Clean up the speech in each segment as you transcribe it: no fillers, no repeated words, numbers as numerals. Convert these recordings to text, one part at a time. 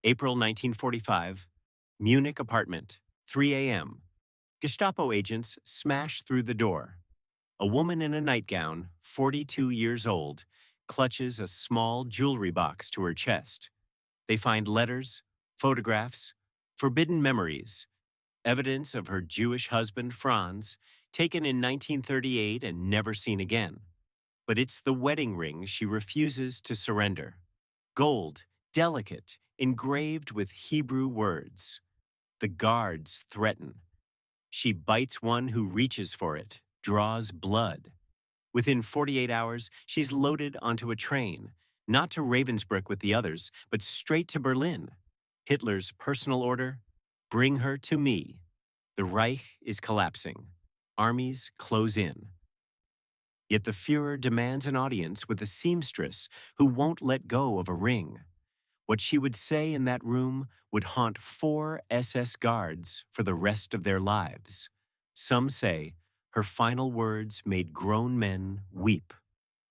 April 1945, Munich apartment, 3 a.m. Gestapo agents smash through the door. A woman in a nightgown, 42 years old, clutches a small jewelry box to her chest. They find letters, photographs, forbidden memories, evidence of her Jewish husband, Franz, taken in 1938 and never seen again. But it's the wedding ring she refuses to surrender. Gold, delicate, engraved with Hebrew words. The guards threaten. She bites one who reaches for it, draws blood. Within 48 hours, she's loaded onto a train, not to Ravensbrück with the others, but straight to Berlin. Hitler's personal order: bring her to me. The Reich is collapsing. Armies close in. Yet the Führer demands an audience with a seamstress who won't let go of a ring. What she would say in that room would haunt 4 SS guards for the rest of their lives. Some say her final words made grown men weep.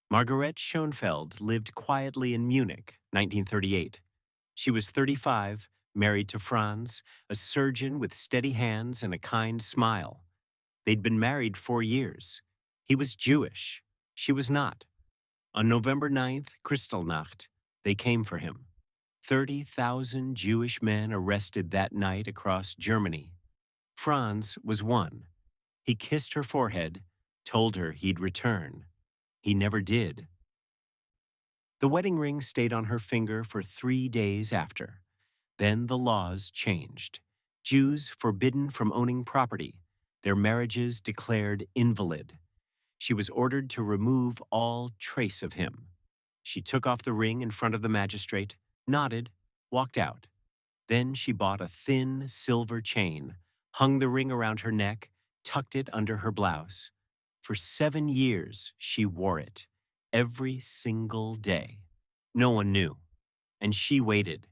Margaret Schoenfeld lived quietly in Munich, 1938. She was 35, married to Franz, a surgeon with steady hands and a kind smile. They'd been married 4 years. He was Jewish. She was not. On November 9th, Kristallnacht, they came for him. 30,000 Jewish men arrested that night across Germany. Franz was one. He kissed her forehead, told her he'd return. He never did. The wedding ring stayed on her finger for 3 days after. Then the laws changed. Jews forbidden from owning property, their marriages declared invalid. She was ordered to remove all trace of him. She took off the ring in front of the magistrate, nodded, walked out. Then she bought a thin silver chain, hung the ring around her neck, tucked it under her blouse. For 7 years, she wore it, every single day. No one knew, and she waited.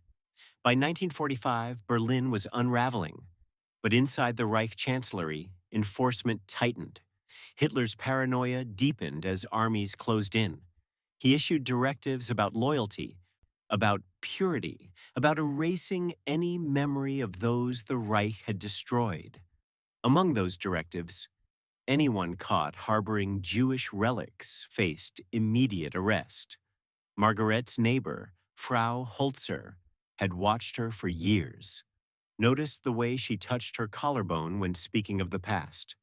By 1945, Berlin was unraveling, but inside the Reich chancellery, enforcement tightened. Hitler's paranoia deepened as armies closed in. He issued directives about loyalty, about purity, about erasing any memory of those the Reich had destroyed. Among those directives, anyone caught harboring Jewish relics faced immediate arrest. Margaret's neighbor, Frau Holzer, had watched her for years, noticed the way she touched her collarbone when speaking of the past,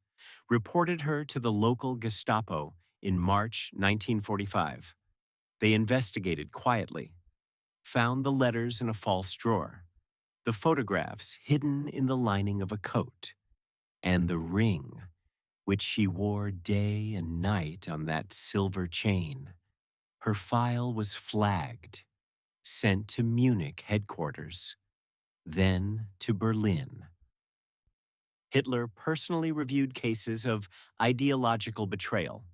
reported her to the local Gestapo in March 1945. They investigated quietly, found the letters in a false drawer, the photographs hidden in the lining of a coat, and the ring, which she wore day and night on that silver chain. Her file was flagged, sent to Munich headquarters, then to Berlin. Hitler personally reviewed cases of ideological betrayal.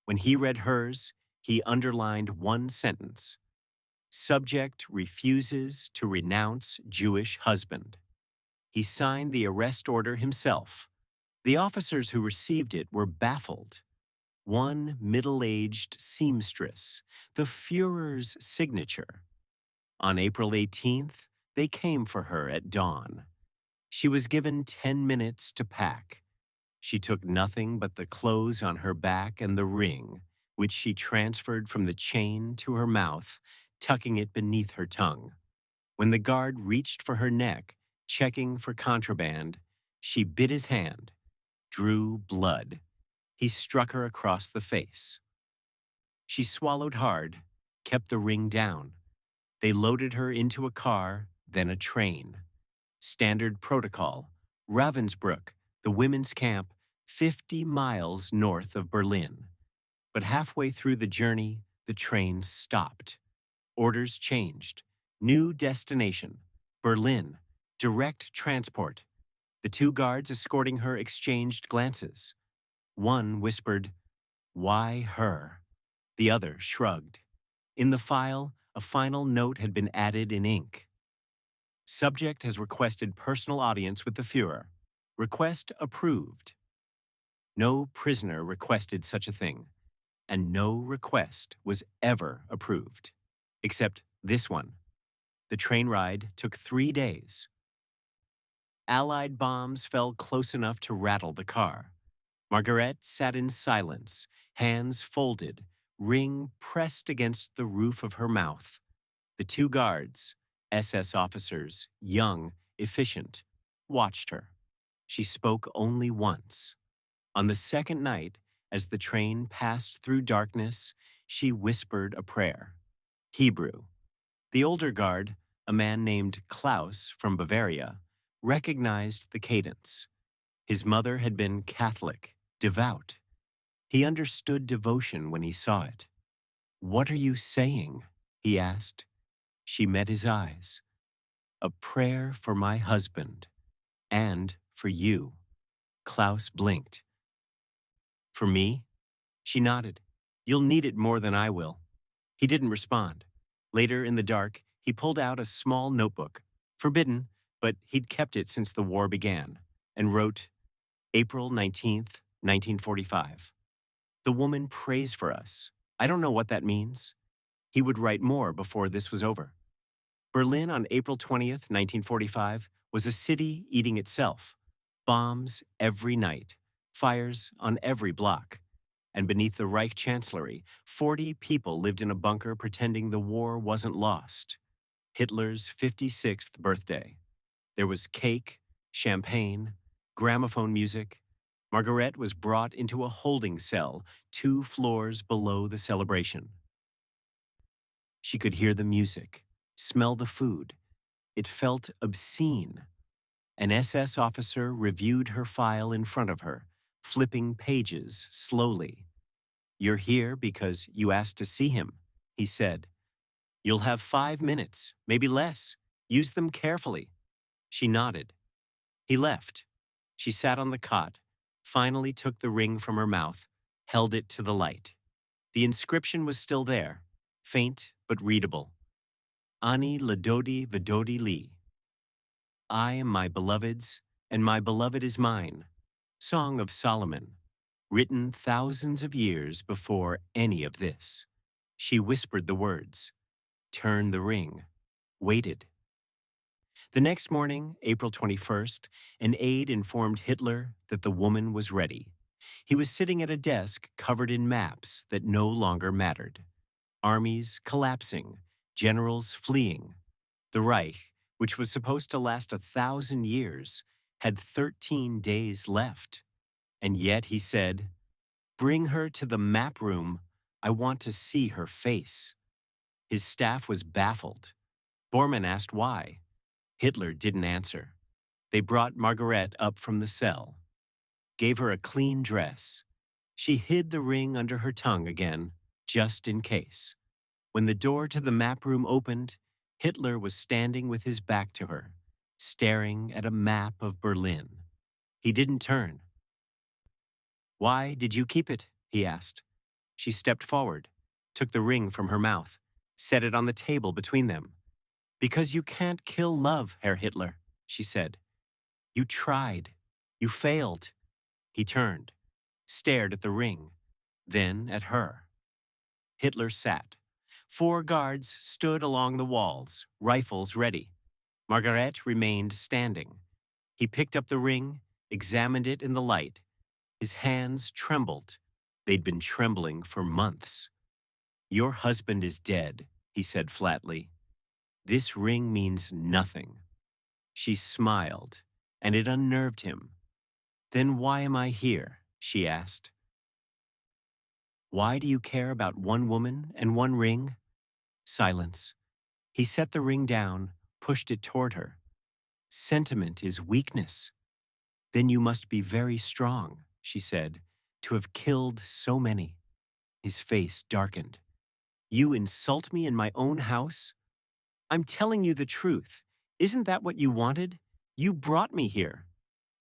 When he read hers, he underlined one sentence: subject refuses to renounce Jewish husband. He signed the arrest order himself. The officers who received it were baffled. One middle-aged seamstress, the Führer's signature. On April 18th, they came for her at dawn. She was given 10 minutes to pack. She took nothing but the clothes on her back and the ring, which she transferred from the chain to her mouth, tucking it beneath her tongue. When the guard reached for her neck, checking for contraband, she bit his hand, drew blood. He struck her across the face. She swallowed hard, kept the ring down. They loaded her into a car, then a train. Standard protocol: Ravensbrück, the women's camp, 50 miles north of Berlin. But halfway through the journey, the train stopped. Orders changed. New destination: Berlin. Direct transport. The 2 guards escorting her exchanged glances. One whispered, "Why her?" The other shrugged. In the file, a final note had been added in ink. Subject has requested personal audience with the Führer. Request approved. No prisoner requested such a thing, and no request was ever approved, except this one. The train ride took 3 days. Allied bombs fell close enough to rattle the car. Margaret sat in silence, hands folded, ring pressed against the roof of her mouth. The two guards, SS officers, young, efficient, watched her. She spoke only once. On the second night, as the train passed through darkness, she whispered a prayer. Hebrew. The older guard, a man named Klaus from Bavaria, recognized the cadence. His mother had been Catholic, devout. He understood devotion when he saw it. "What are you saying?" he asked. She met his eyes. "A prayer for my husband and for you." Klaus blinked. "For me?" She nodded. "You'll need it more than I will." He didn't respond. Later in the dark, he pulled out a small notebook, forbidden, but he'd kept it since the war began, and wrote, April 19th, 1945. "The woman prays for us. I don't know what that means." He would write more before this was over. Berlin on April 20th, 1945, was a city eating itself. Bombs every night, fires on every block. And beneath the Reich chancellery, 40 people lived in a bunker pretending the war wasn't lost. Hitler's 56th birthday. There was cake, champagne, gramophone music. Margaret was brought into a holding cell 2 floors below the celebration. She could hear the music, smell the food. It felt obscene. An SS officer reviewed her file in front of her, flipping pages slowly. "You're here because you asked to see him," he said. "You'll have 5 minutes, maybe less. Use them carefully." She nodded. He left. She sat on the cot, finally took the ring from her mouth, held it to the light. The inscription was still there, faint but readable. Ani Ladodi Vidodi Li. I am my beloved's, and my beloved is mine. Song of Solomon, written thousands of years before any of this. She whispered the words, turned the ring, waited. The next morning, April 21st, an aide informed Hitler that the woman was ready. He was sitting at a desk covered in maps that no longer mattered. Armies collapsing, generals fleeing. The Reich, which was supposed to last 1,000 years, had 13 days left. And yet he said, "Bring her to the map room. I want to see her face." His staff was baffled. Bormann asked why. Hitler didn't answer. They brought Margaret up from the cell, gave her a clean dress. She hid the ring under her tongue again, just in case. When the door to the map room opened, Hitler was standing with his back to her, staring at a map of Berlin. He didn't turn. "Why did you keep it?" he asked. She stepped forward, took the ring from her mouth, set it on the table between them. "Because you can't kill love, Herr Hitler," she said. "You tried. You failed." He turned, stared at the ring, then at her. Hitler sat. 4 guards stood along the walls, rifles ready. Margaret remained standing. He picked up the ring, examined it in the light. His hands trembled. They'd been trembling for months. "Your husband is dead," he said flatly. "This ring means nothing." She smiled, and it unnerved him. "Then why am I here?" she asked. "Why do you care about one woman and one ring?" Silence. He set the ring down, pushed it toward her. "Sentiment is weakness." "Then you must be very strong," she said, "to have killed so many." His face darkened. "You insult me in my own house?" "I'm telling you the truth. Isn't that what you wanted? You brought me here."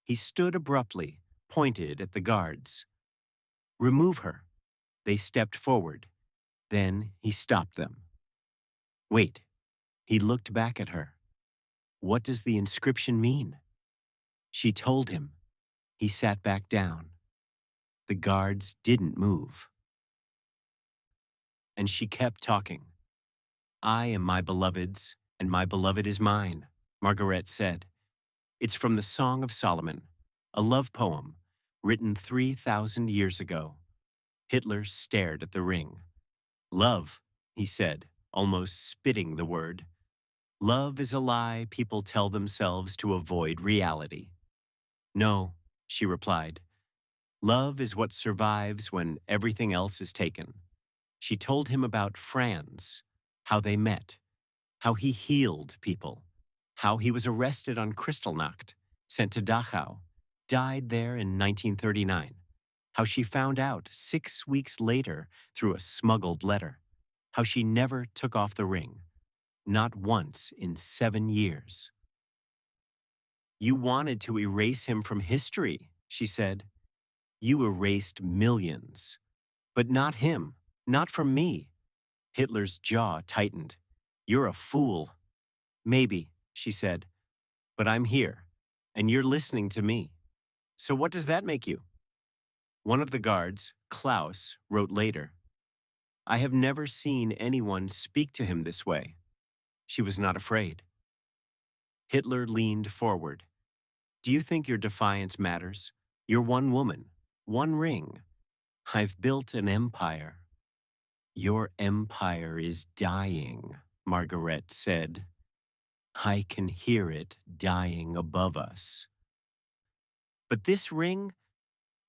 He stood abruptly, pointed at the guards. "Remove her." They stepped forward. Then he stopped them. "Wait." He looked back at her. "What does the inscription mean?" She told him. He sat back down. The guards didn't move. And she kept talking. "I am my beloved's, And my beloved is mine, Margaret said. It's from the Song of Solomon, a love poem written 3,000 years ago. Hitler stared at the ring. Love, he said, almost spitting the word. Love is a lie people tell themselves to avoid reality. No, she replied. Love is what survives when everything else is taken. She told him about Franz, how they met, how he healed people, how he was arrested on Kristallnacht, sent to Dachau, died there in 1939, how she found out 6 weeks later through a smuggled letter, how she never took off the ring, not once in 7 years. You wanted to erase him from history, she said. You erased millions. But not him, not from me. Hitler's jaw tightened. You're a fool. Maybe, she said, but I'm here, and you're listening to me. So what does that make you? One of the guards, Klaus, wrote later, I have never seen anyone speak to him this way. She was not afraid. Hitler leaned forward. Do you think your defiance matters? You're one woman, one ring. I've built an empire. Your empire is dying, Margaret said. I can hear it dying above us. But this ring,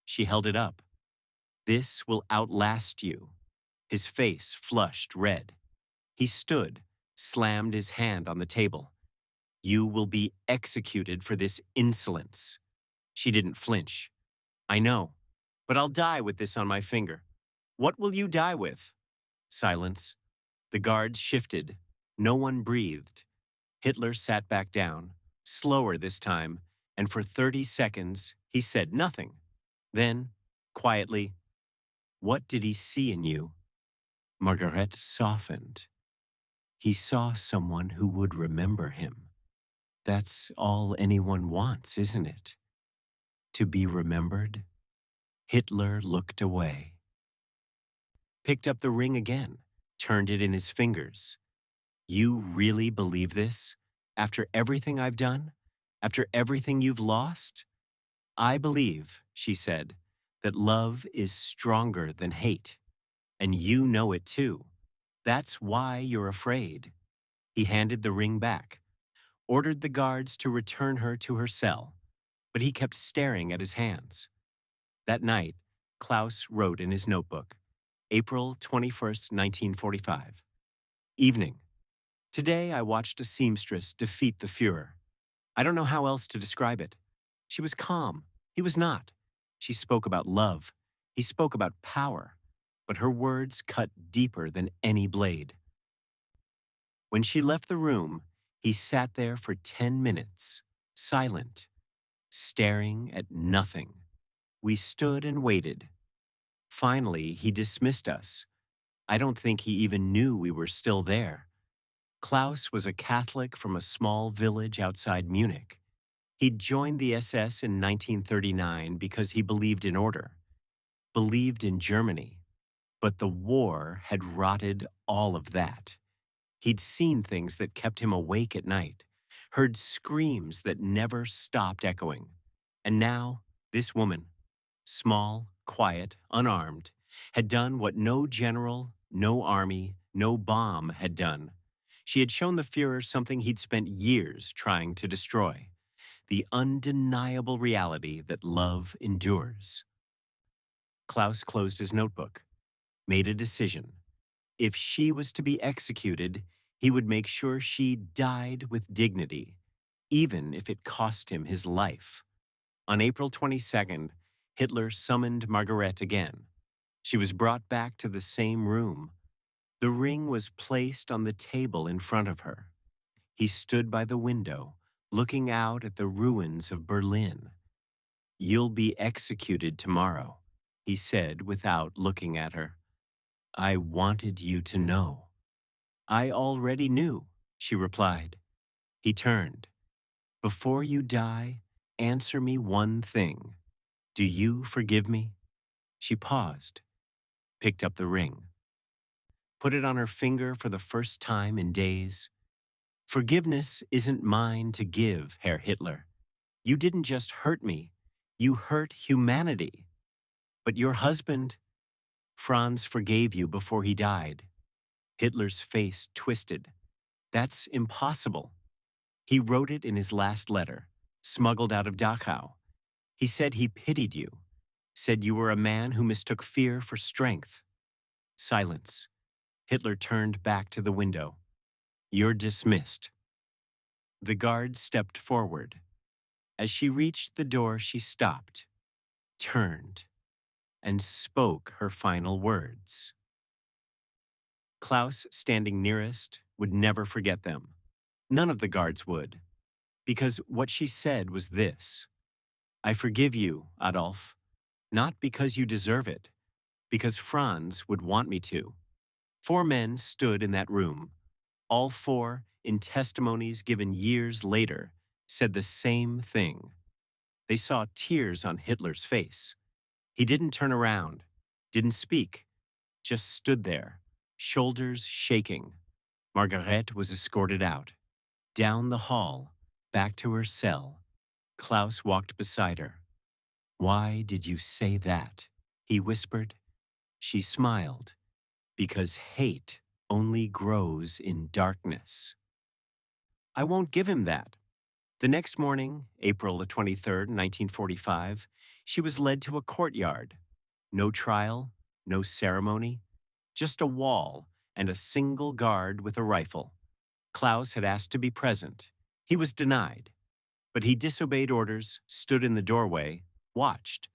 she held it up. This will outlast you. His face flushed red. He stood, slammed his hand on the table. You will be executed for this insolence. She didn't flinch. I know, but I'll die with this on my finger. What will you die with? Silence. The guards shifted. No one breathed. Hitler sat back down, slower this time, and for 30 seconds he said nothing. Then, quietly, what did he see in you? Margaret softened. He saw someone who would remember him. That's all anyone wants, isn't it? To be remembered? Hitler looked away. Picked up the ring again, turned it in his fingers. You really believe this? After everything I've done? After everything you've lost? I believe, she said, that love is stronger than hate. And you know it too. That's why you're afraid. He handed the ring back, ordered the guards to return her to her cell, but he kept staring at his hands. That night, Klaus wrote in his notebook, April 21st, 1945. Evening. Today I watched a seamstress defeat the Führer. I don't know how else to describe it. She was calm. He was not. She spoke about love. He spoke about power. But her words cut deeper than any blade. When she left the room, he sat there for 10 minutes, silent, staring at nothing. We stood and waited. Finally, he dismissed us. I don't think he even knew we were still there. Klaus was a Catholic from a small village outside Munich. He'd joined the SS in 1939 because he believed in order, believed in Germany. But the war had rotted all of that. He'd seen things that kept him awake at night, heard screams that never stopped echoing. And now, this woman, small, quiet, unarmed, had done what no general, no army, no bomb had done. She had shown the Führer something he'd spent years trying to destroy, the undeniable reality that love endures. Klaus closed his notebook, made a decision. If she was to be executed, he would make sure she died with dignity, even if it cost him his life. On April 22nd, Hitler summoned Margaret again. She was brought back to the same room. The ring was placed on the table in front of her. He stood by the window, looking out at the ruins of Berlin. You'll be executed tomorrow, he said without looking at her. I wanted you to know. I already knew, she replied. He turned. Before you die, answer me one thing. Do you forgive me? She paused, picked up the ring, put it on her finger for the first time in days. Forgiveness isn't mine to give, Herr Hitler. You didn't just hurt me, you hurt humanity. But your husband, Franz, forgave you before he died. Hitler's face twisted. That's impossible. He wrote it in his last letter, smuggled out of Dachau. He said he pitied you, said you were a man who mistook fear for strength. Silence. Hitler turned back to the window. You're dismissed. The guard stepped forward. As she reached the door, she stopped, turned, and spoke her final words. Klaus, standing nearest, would never forget them. None of the guards would, because what she said was this: I forgive you, Adolf, not because you deserve it, because Franz would want me to. 4 men stood in that room. All 4, in testimonies given years later, said the same thing. They saw tears on Hitler's face. He didn't turn around, didn't speak, just stood there, shoulders shaking. Margaret was escorted out. Down the hall, back to her cell. Klaus walked beside her. Why did you say that? He whispered. She smiled. Because hate only grows in darkness. I won't give him that. The next morning, April the 23rd, 1945, she was led to a courtyard. No trial, no ceremony, just a wall and a single guard with a rifle. Klaus had asked to be present. He was denied. But he disobeyed orders, stood in the doorway, watched.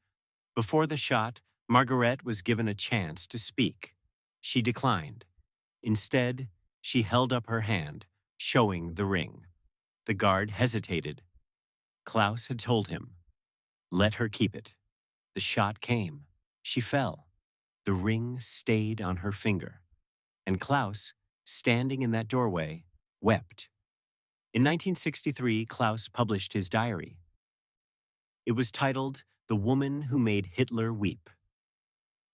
Before the shot, Margaret was given a chance to speak. She declined. Instead, she held up her hand, showing the ring. The guard hesitated. Klaus had told him, let her keep it. The shot came. She fell. The ring stayed on her finger. And Klaus, standing in that doorway, wept. In 1963, Klaus published his diary. It was titled The Woman Who Made Hitler Weep.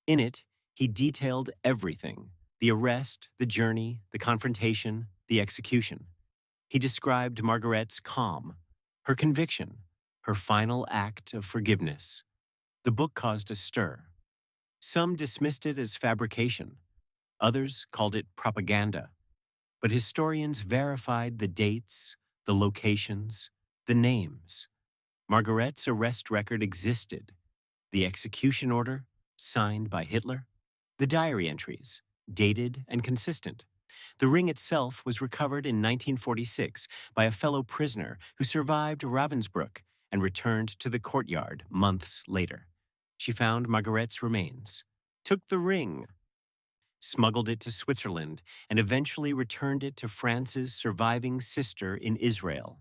In it, he detailed everything: the arrest, the journey, the confrontation, the execution. He described Margaret's calm, her conviction, her final act of forgiveness. The book caused a stir. Some dismissed it as fabrication. Others called it propaganda. But historians verified the dates, the locations, the names. Margaret's arrest record existed. The execution order, signed by Hitler. The diary entries, dated and consistent. The ring itself was recovered in 1946 by a fellow prisoner who survived Ravensbrück and returned to the courtyard months later. She found Margaret's remains, took the ring, smuggled it to Switzerland, and eventually returned it to Franz's surviving sister in Israel.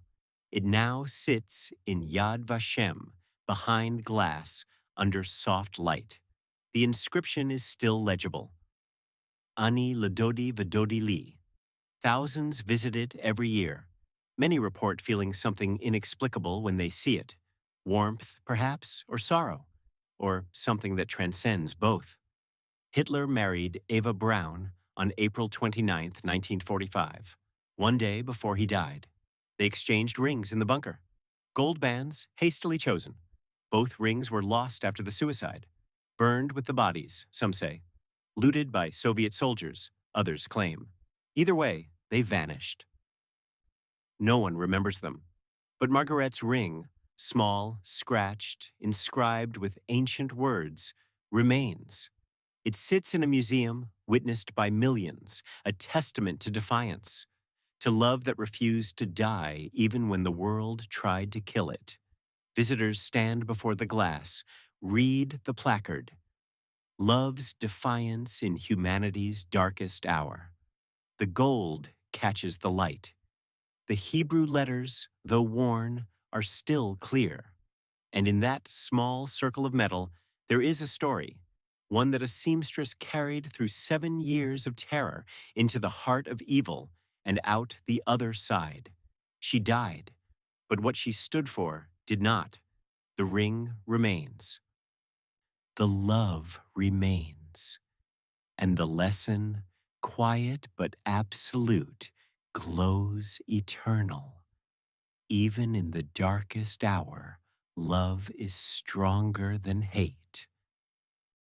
It now sits in Yad Vashem, behind glass, under soft light. The inscription is still legible. Ani Ladodi Vadodi Li. Thousands visit it every year. Many report feeling something inexplicable when they see it. Warmth, perhaps, or sorrow, or something that transcends both. Hitler married Eva Braun on April 29, 1945, one day before he died. They exchanged rings in the bunker. Gold bands, hastily chosen. Both rings were lost after the suicide. Burned with the bodies, some say. Looted by Soviet soldiers, others claim. Either way, they vanished. No one remembers them. But Margaret's ring, small, scratched, inscribed with ancient words, remains. It sits in a museum, witnessed by millions, a testament to defiance, to love that refused to die even when the world tried to kill it. Visitors stand before the glass, read the placard. Love's defiance in humanity's darkest hour. The gold catches the light. The Hebrew letters, though worn, are still clear. And in that small circle of metal, there is a story, one that a seamstress carried through 7 years of terror into the heart of evil and out the other side. She died, but what she stood for did not. The ring remains. The love remains. And the lesson, quiet but absolute, glows eternal. Even in the darkest hour, love is stronger than hate.